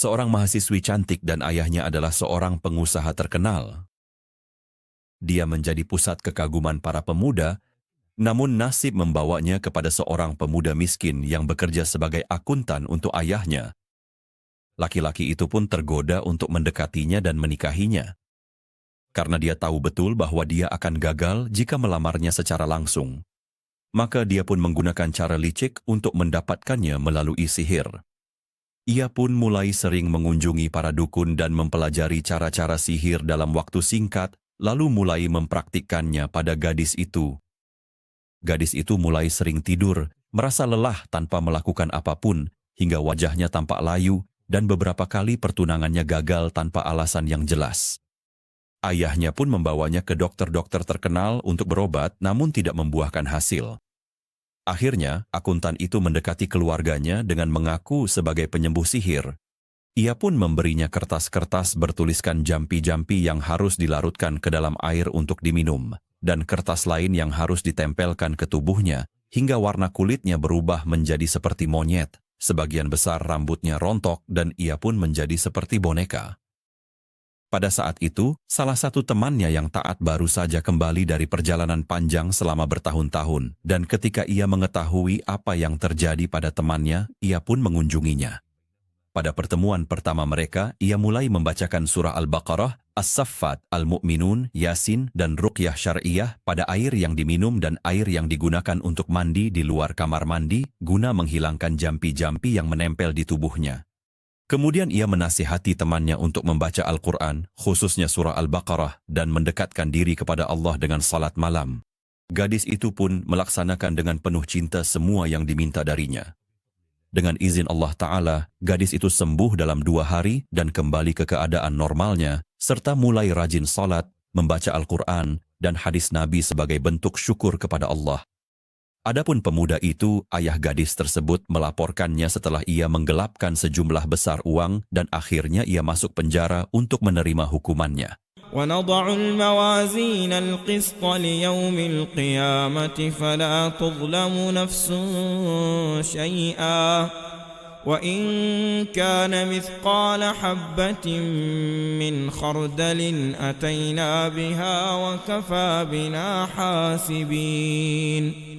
seorang mahasiswi cantik dan ayahnya adalah seorang pengusaha terkenal. Dia menjadi pusat kekaguman para pemuda, namun nasib membawanya kepada seorang pemuda miskin yang bekerja sebagai akuntan untuk ayahnya. Laki-laki itu pun tergoda untuk mendekatinya dan menikahinya. Karena dia tahu betul bahwa dia akan gagal jika melamarnya secara langsung. Maka dia pun menggunakan cara licik untuk mendapatkannya melalui sihir. Ia pun mulai sering mengunjungi para dukun dan mempelajari cara-cara sihir dalam waktu singkat, lalu mulai mempraktikkannya pada gadis itu. Gadis itu mulai sering tidur, merasa lelah tanpa melakukan apapun, hingga wajahnya tampak layu, dan beberapa kali pertunangannya gagal tanpa alasan yang jelas. Ayahnya pun membawanya ke dokter-dokter terkenal untuk berobat, namun tidak membuahkan hasil. Akhirnya, akuntan itu mendekati keluarganya dengan mengaku sebagai penyembuh sihir. Ia pun memberinya kertas-kertas bertuliskan jampi-jampi yang harus dilarutkan ke dalam air untuk diminum, dan kertas lain yang harus ditempelkan ke tubuhnya, hingga warna kulitnya berubah menjadi seperti monyet, sebagian besar rambutnya rontok dan ia pun menjadi seperti boneka. Pada saat itu, salah satu temannya yang taat baru saja kembali dari perjalanan panjang selama bertahun-tahun, dan ketika ia mengetahui apa yang terjadi pada temannya, ia pun mengunjunginya. Pada pertemuan pertama mereka, ia mulai membacakan surah Al-Baqarah, As-Saffat, Al-Mu'minun, Yasin, dan Ruqyah Syar'iyah pada air yang diminum dan air yang digunakan untuk mandi di luar kamar mandi, guna menghilangkan jampi-jampi yang menempel di tubuhnya. Kemudian ia menasihati temannya untuk membaca Al-Quran, khususnya surah Al-Baqarah, dan mendekatkan diri kepada Allah dengan salat malam. Gadis itu pun melaksanakan dengan penuh cinta semua yang diminta darinya. Dengan izin Allah Ta'ala, gadis itu sembuh dalam 2 hari dan kembali ke keadaan normalnya, serta mulai rajin salat, membaca Al-Quran, dan hadis Nabi sebagai bentuk syukur kepada Allah. Adapun pemuda itu, ayah gadis tersebut melaporkannya setelah ia menggelapkan sejumlah besar uang dan akhirnya ia masuk penjara untuk menerima hukumannya. وَنَضَعُ الْمَوَازِينَ الْقِسْطَ لِيَوْمِ الْقِيَامَةِ فَلَا تُظْلَمُ نَفْسٌ شَيْئًا وَإِنْ كَانَ مِثْقَالَ حَبَّةٍ مِّنْ خَرْدَلٍ أَتَيْنَا بِهَا وَكَفَى بِنَا حَاسِبِينَ.